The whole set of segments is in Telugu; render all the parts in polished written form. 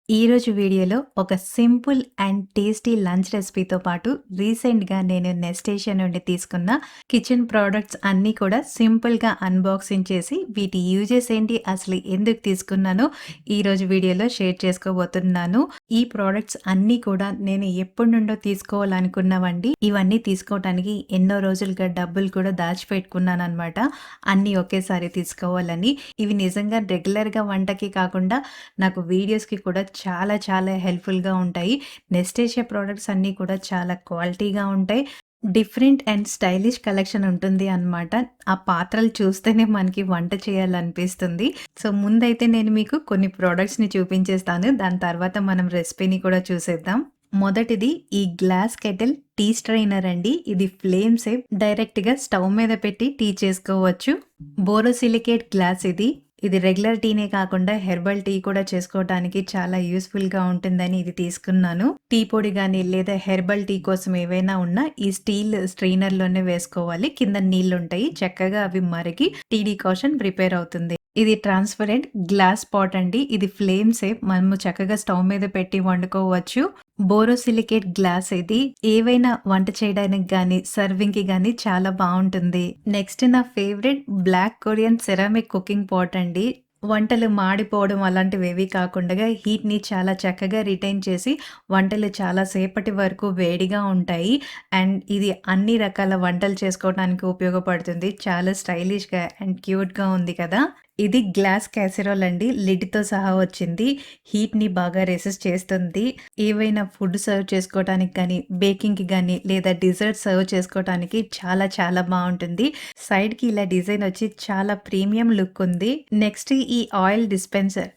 ఈరోజు వీడియోలో ఒక సింపుల్ అండ్ టేస్టీ లంచ్ రెసిపీతో పాటు రీసెంట్‌గా నేను నెస్టేషియా నుండి తీసుకున్న కిచెన్ ప్రొడక్ట్స్ అన్నీ కూడా సింపుల్‌గా అన్బాక్సింగ్ చేసి వీటి యూజెస్ ఏంటి, అసలు ఎందుకు తీసుకున్నానో ఈరోజు వీడియోలో షేర్ చేసుకోబోతున్నాను. ఈ ప్రొడక్ట్స్ అన్నీ కూడా నేను ఎప్పటినుండో తీసుకోవాలనుకున్నవండి. ఇవన్నీ తీసుకోవటానికి ఎన్నో రోజులుగా డబ్బులు కూడా దాచిపెట్టుకున్నాననమాట. అన్నీ ఒకేసారి తీసుకోవాలని. ఇవి నిజంగా రెగ్యులర్‌గా వంటకి కాకుండా నాకు వీడియోస్‌కి కూడా చాలా చాలా హెల్ప్‌ఫుల్‌గా ఉంటాయి. నెస్టేషియా ప్రొడక్ట్స్ అన్నీ కూడా చాలా క్వాలిటీగా ఉంటాయి. డిఫరెంట్ అండ్ స్టైలిష్ కలెక్షన్ ఉంటుంది అన్నమాట. ఆ పాత్రలు చూస్తేనే మనకి వంట చేయాలనిపిస్తుంది. సో, ముందైతే నేను మీకు కొన్ని ప్రొడక్ట్స్‌ని చూపించేస్తాను. దాని తర్వాత మనం రెసిపీని కూడా చూసేద్దాం. మొదటిది ఈ గ్లాస్ కెటిల్ టీ స్ట్రైనర్ అండి. ఇది ఫ్లేమ్ సేఫ్. డైరెక్ట్‌గా స్టవ్ మీద పెట్టి టీ చేసుకోవచ్చు. బోరోసిలికేట్ గ్లాస్ ఇది. ఇది రెగ్యులర్ టీనే కాకుండా హెర్బల్ టీ కూడా చేసుకోవటానికి చాలా యూస్‌ఫుల్‌గా ఉంటుందని ఇది తీసుకున్నాను. టీ పొడి గాని లేదా హెర్బల్ టీ కోసం ఏవైనా ఉన్నా ఈ స్టీల్ స్ట్రెయినర్‌లోనే వేసుకోవాలి. కింద నీళ్లుంటాయి. చక్కగా అవి మరిగి టీ డికాషన్ ప్రిపేర్ అవుతుంది. ఇది ట్రాన్స్పరెంట్ గ్లాస్ పాట్ అండి. ఇది ఫ్లేమ్ సేఫ్. మనము చక్కగా స్టవ్ మీద పెట్టి వండుకోవచ్చు. బోరోసిలికేట్ గ్లాస్ ఇది. ఏవైనా వంట చేయడానికి గానీ, సర్వింగ్‌కి గానీ చాలా బావుంటుంది. నెక్స్ట్ నా favourite black Korean ceramic cooking pot అండి. వంటలు మాడిపోవడం అలాంటివేవీ కాకుండగా హీట్‌ని చాలా చక్కగా రిటైన్ చేసి వంటలు చాలా సేపటి వరకు వేడిగా ఉంటాయి. అండ్ ఇది అన్ని రకాల వంటలు చేసుకోవడానికి ఉపయోగపడుతుంది. చాలా స్టైలిష్‌గా అండ్ క్యూట్‌గా ఉంది కదా! ఇది గ్లాస్ క్యాసరోల్ అండి. లిడ్‌తో సహా వచ్చింది. హీట్‌ని బాగా రెసిస్ట్ చేస్తుంది. ఏవైనా ఫుడ్ సర్వ్ చేసుకోవటానికి గానీ, బేకింగ్‌కి గానీ లేదా డిజర్ట్ సర్వ్ చేసుకోవటానికి చాలా చాలా బావుంటుంది. సైడ్‌కి ఇలా డిజైన్ వచ్చి చాలా ప్రీమియం లుక్ ఉంది. నెక్స్ట్ ఈ ఆయిల్ డిస్పెన్సర్.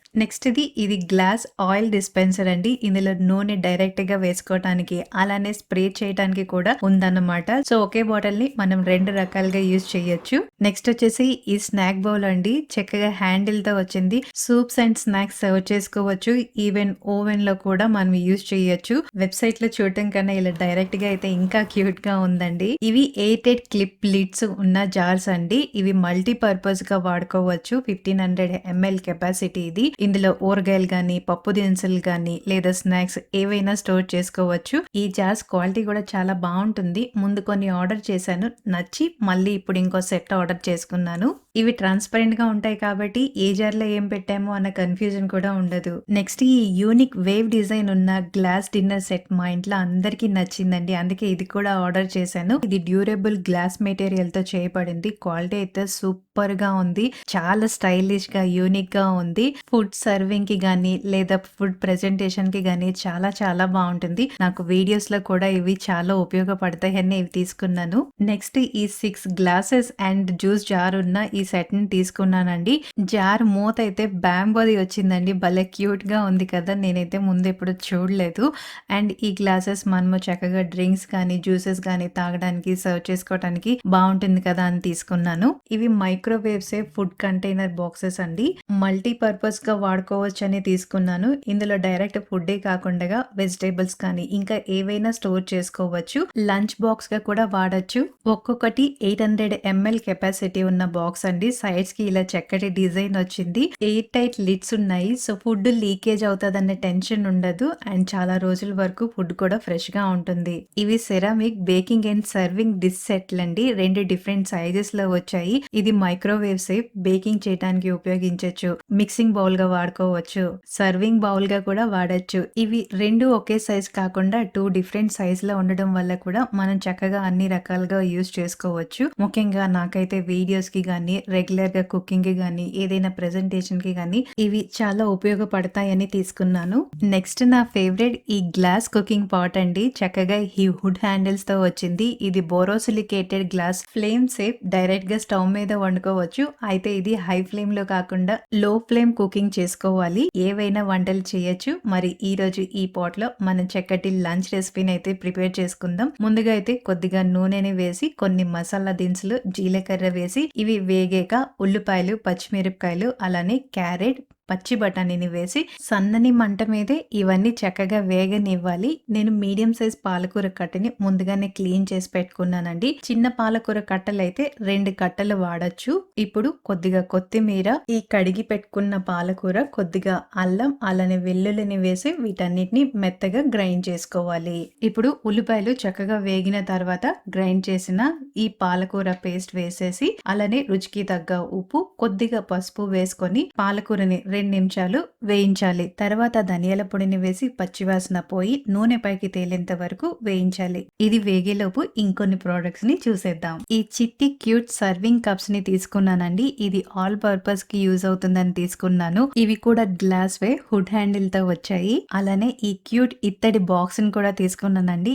ఇది గ్లాస్ ఆయిల్ డిస్పెన్సర్ అండి. ఇందులో నూనె డైరెక్ట్‌గా వేసుకోవటానికి, అలానే స్ప్రే చేయటానికి కూడా ఉందన్నమాట. సో, ఒకే బాటిల్‌ని మనం 2 రకాలుగా యూజ్ చేయొచ్చు. నెక్స్ట్ వచ్చేసి ఈ స్నాక్ బౌల్ అండి. చక్కగా హ్యాండిల్‌తో వచ్చింది. సూప్స్ అండ్ స్నాక్స్ సర్వ్ చేసుకోవచ్చు. ఈవెన్ ఓవెన్‌లో కూడా మనం యూజ్ చేయొచ్చు. వెబ్‌సైట్‌లో చూడటం కన్నా ఇలా డైరెక్ట్‌గా అయితే ఇంకా క్యూట్‌గా ఉందండి. ఇవి ఎయిర్‌టైట్ క్లిప్ లిడ్స్ ఉన్న జార్స్ అండి. ఇవి మల్టీ పర్పస్‌గా వాడుకోవచ్చు. 1500 ఎంఎల్ కెపాసిటీ ఇది. ఇందులో ఊరగాయలు గానీ, పప్పు దినుసులు గానీ లేదా స్నాక్స్ ఏవైనా స్టోర్ చేసుకోవచ్చు. ఈ జార్స్ క్వాలిటీ కూడా చాలా బావుంటుంది. ముందు కొన్ని ఆర్డర్ చేశాను. నచ్చి మళ్ళీ ఇప్పుడు ఇంకో సెట్ ఆర్డర్ చేసుకున్నాను. ఇవి ట్రాన్స్‌పరెంట్‌గా ఉంటాయి కాబట్టి ఏ జార్‌లో ఏం పెట్టామో అన్న కన్‌ఫ్యూజన్ కూడా ఉండదు. నెక్స్ట్ ఈ యూనిక్ వేవ్ డిజైన్ ఉన్న గ్లాస్ డిన్నర్ సెట్ మా ఇంట్లో అందరికీ నచ్చిందండి. అందుకే ఇది కూడా ఆర్డర్ చేశాను. ఇది డ్యూరబుల్ గ్లాస్ మెటీరియల్‌తో చేయబడింది. క్వాలిటీ అయితే సూపర్‌గా ఉంది. చాలా స్టైలిష్‌గా, యూనిక్‌గా ఉంది. ఫుడ్ సర్వింగ్‌కి గానీ లేదా ఫుడ్ ప్రెజెంటేషన్‌కి గానీ చాలా చాలా బావుంటుంది. నాకు వీడియోస్‌లో కూడా ఇవి చాలా ఉపయోగపడతాయని ఇవి తీసుకున్నాను. నెక్స్ట్ ఈ 6 గ్లాసెస్ అండ్ జ్యూస్ జార్ ఉన్న ఈ సెట్‌ని తీసుకున్నానండి. జార్ మూతయితే బ్యాంబోది వచ్చిందండి. భలే క్యూట్‌గా ఉంది కదా! నేనైతే ముందెప్పుడు చూడలేదు. అండ్ ఈ గ్లాసెస్ మనము చక్కగా డ్రింక్స్ కానీ, జ్యూసెస్ గానీ తాగడానికి, సర్వ్ చేసుకోవటానికి బావుంటుంది కదా అని తీసుకున్నాను. ఇవి microwave safe food container boxes అండి. మల్టీ పర్పస్‌గా వాడుకోవచ్చని తీసుకున్నాను. ఇందులో డైరెక్ట్ ఫుడ్డే కాకుండగా వెజిటబుల్స్ కానీ, ఇంకా ఏవైనా స్టోర్ చేసుకోవచ్చు. లంచ్ బాక్స్‌గా కూడా వాడొచ్చు. ఒక్కొక్కటి 800 ఎంఎల్ కెపాసిటీ ఉన్న బాక్స్ అండి. సైడ్స్‌కి ఇలా చక్కటి డిజైన్ వచ్చింది. ఎయిర్ టైట్ లిడ్స్ ఉన్నాయి. సో, ఫుడ్ లీకేజ్ అవుతదన్న టెన్షన్ ఉండదు. అండ్ చాలా రోజుల వరకు ఫుడ్ కూడా ఫ్రెష్‌గా ఉంటుంది. ఇవి ceramic baking and serving dish సెట్లండి. 2 డిఫరెంట్ సైజెస్‌లో వచ్చాయి. ఇది మైక్రోవేవ్ సేఫ్. బేకింగ్ చేయడానికి ఉపయోగించొచ్చు. మిక్సింగ్ బౌల్‌గా వాడుకోవచ్చు. సర్వింగ్ బౌల్‌గా కూడా వాడొచ్చు. ఇవి 2 ఒకే సైజ్ కాకుండా 2 డిఫరెంట్ సైజ్‌లో ఉండడం వల్ల కూడా మనం చక్కగా అన్ని రకాలుగా యూజ్ చేసుకోవచ్చు. ముఖ్యంగా నాకైతే వీడియోస్‌కి గానీ, రెగ్యులర్‌గా కుకింగ్‌కి గానీ, ఏదైనా ప్రెజెంటేషన్‌కి గానీ ఇవి చాలా ఉపయోగపడతాయని తీసుకున్నాను. నెక్స్ట్ నా ఫేవరెట్ ఈ గ్లాస్ కుకింగ్ పాట్ అండి. చక్కగా ఈ వుడ్ హ్యాండిల్స్‌తో వచ్చింది. ఇది బోరోసిలికేటెడ్ గ్లాస్ ఫ్లేమ్ సేఫ్. డైరెక్ట్‌గా స్టవ్ మీద వండుకోవచ్చు. అయితే ఇది హై ఫ్లేమ్‌లో కాకుండా లో ఫ్లేమ్ కుకింగ్ చేసుకోవాలి. ఏవైనా వంటలు చేయొచ్చు. మరి ఈరోజు ఈ పాట్‌లో మనం చక్కటి లంచ్ రెసిపీని అయితే ప్రిపేర్ చేసుకుందాం. ముందుగా అయితే కొద్దిగా నూనెని వేసి కొన్ని మసాలా దినుసులు, జీలకర్ర వేసి ఇవి వేగాక ఉల్లిపాయలు, పచ్చిమిరపకాయలు అలానే క్యారెట్, పచ్చి బఠానీని వేసి సన్నని మంట మీదే ఇవన్నీ చక్కగా వేగనివ్వాలి. నేను మీడియం సైజ్ పాలకూర కట్టని ముందుగానే క్లీన్ చేసి పెట్టుకున్నానండి. చిన్న పాలకూర కట్టలైతే 2 కట్టలు వాడొచ్చు. ఇప్పుడు కొద్దిగా కొత్తిమీర, ఈ కడిగి పెట్టుకున్న పాలకూర, కొద్దిగా అల్లం, అలానే వెల్లుల్లిని వేసి వీటన్నిటిని మెత్తగా గ్రైండ్ చేసుకోవాలి. ఇప్పుడు ఉల్లిపాయలు చక్కగా వేగిన తర్వాత గ్రైండ్ చేసిన ఈ పాలకూర పేస్ట్ వేసేసి అలానే రుచికి తగ్గ ఉప్పు, కొద్దిగా పసుపు వేసుకొని పాలకూరని 2 నిమిషాలు వేయించాలి. తర్వాత ధనియాల పొడిని వేసి పచ్చివాసన పోయి నూనె పైకి తేలేంత వరకు వేయించాలి. ఇది వేగేలోపు ఇంకొన్ని ప్రొడక్ట్స్ ని చూసేద్దాం. ఈ చిట్టి క్యూట్ సర్వింగ్ కప్స్ ని తీసుకున్నానండి. ఇది ఆల్ పర్పస్ కి యూజ్ అవుతుందని తీసుకున్నాను. ఇవి కూడా గ్లాస్ వే హుడ్ హ్యాండిల్ తో వచ్చాయి. అలానే ఈ క్యూట్ ఇత్తడి బాక్స్ ని కూడా తీసుకున్నానండి.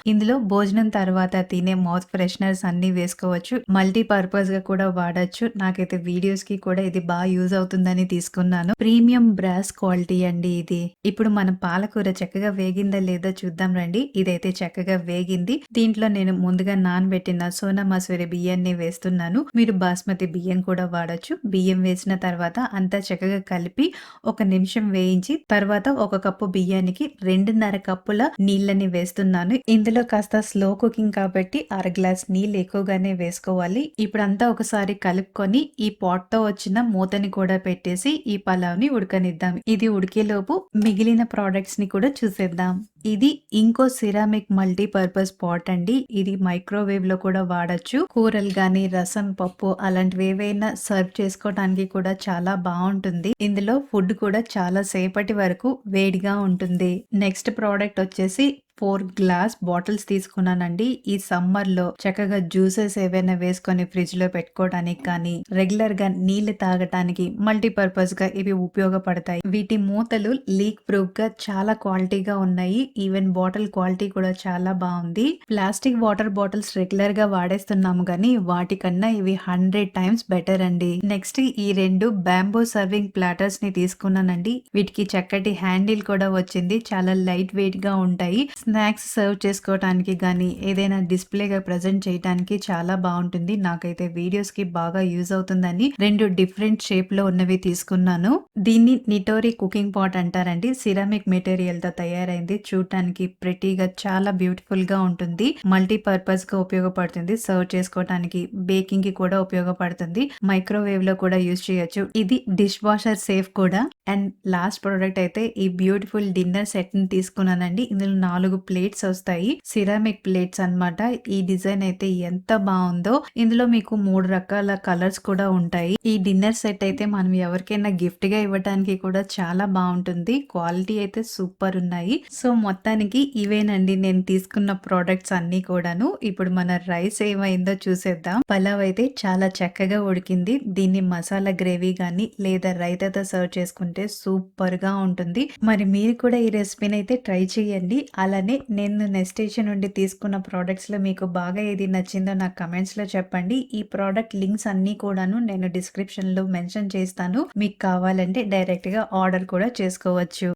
ఇందులో భోజనం తర్వాత తినే మౌత్ ఫ్రెషనర్స్ అన్ని వేసుకోవచ్చు. మల్టీ పర్పస్ గా కూడా వాడచ్చు. నాకైతే వీడియోస్ కి కూడా ఇది బాగా యూజ్ అవుతుందని తీసుకున్నాను. ప్రీమియం బ్రాస్ క్వాలిటీ అండి ఇది. ఇప్పుడు మన పాలకూర చక్కగా వేగిందా లేదో చూద్దాం రండి. ఇదైతే చక్కగా వేగింది. దీంట్లో నేను ముందుగా నానబెట్టిన సోనా మసూరి బియ్యాన్ని వేస్తున్నాను. మీరు బాస్మతి బియ్యం కూడా వాడచ్చు. బియ్యం వేసిన తర్వాత అంతా చక్కగా కలిపి 1 నిమిషం వేయించి తర్వాత 1 కప్పు బియ్యానికి 2.5 కప్పుల నీళ్ళని వేస్తున్నాను. ఇందులో కాస్త స్లో కుకింగ్ కాబట్టి 1/2 గ్లాస్ నీళ్ళు ఎక్కువగానే వేసుకోవాలి. ఇప్పుడంతా ఒకసారి కలుపుకొని ఈ పాట్ తో వచ్చిన మూతని కూడా పెట్టేసి ఈ పలావ్ ని ఉడకనిద్దాం. ఇది ఉడికేలోపు మిగిలిన ప్రొడక్ట్స్ ని కూడా చూసేద్దాం. ఇది ఇంకో సిరామిక్ మల్టీ పర్పస్ పాట్ అండి. ఇది మైక్రోవేవ్ లో కూడా వాడచ్చు. కూరలు గాని, రసం, పప్పు అలాంటివి ఏవైనా సర్వ్ చేసుకోవడానికి కూడా చాలా బాగుంటుంది. ఇందులో ఫుడ్ కూడా చాలా సేపటి వరకు వేడిగా ఉంటుంది. నెక్స్ట్ ప్రోడక్ట్ వచ్చేసి 4 గ్లాస్ బాటిల్స్ తీసుకున్నానండి. ఈ సమ్మర్ లో చక్కగా జ్యూసెస్ ఏవైనా వేసుకొని ఫ్రిడ్జ్ లో పెట్టుకోవడానికి కానీ, రెగ్యులర్ గా నీళ్లు తాగటానికి మల్టీపర్పస్ గా ఇవి ఉపయోగపడతాయి. వీటి మూతలు లీక్ ప్రూఫ్ గా చాలా క్వాలిటీగా ఉన్నాయి. ఈవెన్ బాటిల్ క్వాలిటీ కూడా చాలా బాగుంది. ప్లాస్టిక్ వాటర్ బాటిల్స్ రెగ్యులర్ గా వాడేస్తున్నాము కానీ వాటికన్నా ఇవి 100 టైమ్స్ బెటర్ అండి. నెక్స్ట్ ఈ 2 బ్యాంబో సర్వింగ్ ప్లాటర్స్ ని తీసుకున్నానండి. వీటికి చక్కటి హ్యాండిల్ కూడా వచ్చింది. చాలా లైట్ వెయిట్ గా ఉంటాయి. స్నాక్స్ సర్వ్ చేసుకోవడానికి గానీ, ఏదైనా డిస్ప్లేగా ప్రజెంట్ చేయడానికి చాలా బాగుంటుంది. నాకైతే వీడియోస్ కి బాగా యూజ్ అవుతుందని 2 డిఫరెంట్ షేప్ లో ఉన్నవి తీసుకున్నాను. దీన్ని నిటోరి కుకింగ్ పాట్ అంటారండి. సిరామిక్ మెటీరియల్ తో తయారైంది. చూడటానికి ప్రెటీగా చాలా బ్యూటిఫుల్ గా ఉంటుంది. మల్టీ పర్పస్ గా ఉపయోగపడుతుంది. సర్వ్ చేసుకోవడానికి, బేకింగ్ కి కూడా ఉపయోగపడుతుంది. మైక్రోవేవ్ లో కూడా యూజ్ చేయొచ్చు. ఇది డిష్ వాషర్ సేఫ్ కూడా. అండ్ లాస్ట్ ప్రోడక్ట్ అయితే ఈ బ్యూటిఫుల్ డిన్నర్ సెట్ ని తీసుకున్నానండి. ఇందులో 4 ప్లేట్స్ వస్తాయి. సిరామిక్ ప్లేట్స్ అన్నమాట. ఈ డిజైన్ అయితే ఎంత బాగుందో. ఇందులో మీకు 3 రకాల కలర్స్ కూడా ఉంటాయి. ఈ డిన్నర్ సెట్ అయితే మనం ఎవరికైనా గిఫ్ట్ గా ఇవ్వడానికి కూడా చాలా బాగుంటుంది. క్వాలిటీ అయితే సూపర్ ఉన్నాయి. సో మొత్తానికి ఇవేనండి నేను తీసుకున్న ప్రోడక్ట్స్ అన్ని కూడాను. ఇప్పుడు మన రైస్ ఏమైందో చూసేద్దాం. పలావ్ అయితే చాలా చక్కగా ఉడికింది. దీన్ని మసాలా గ్రేవీ గానీ లేదా రైతాతో సర్వ్ చేసుకుంటే సూపర్ గా ఉంటుంది. మరి మీరు కూడా ఈ రెసిపీని అయితే ట్రై చేయండి. అలానే నేను నెస్టేషన్ నుండి తీసుకున్న ప్రోడక్ట్స్ లో మీకు బాగా ఏది నచ్చిందో నాకు కమెంట్స్ లో చెప్పండి. ఈ ప్రోడక్ట్ లింక్స్ అన్ని కూడాను నేను డిస్క్రిప్షన్ లో మెన్షన్ చేస్తాను. మీకు కావాలంటే డైరెక్ట్ గా ఆర్డర్ కూడా చేసుకోవచ్చు.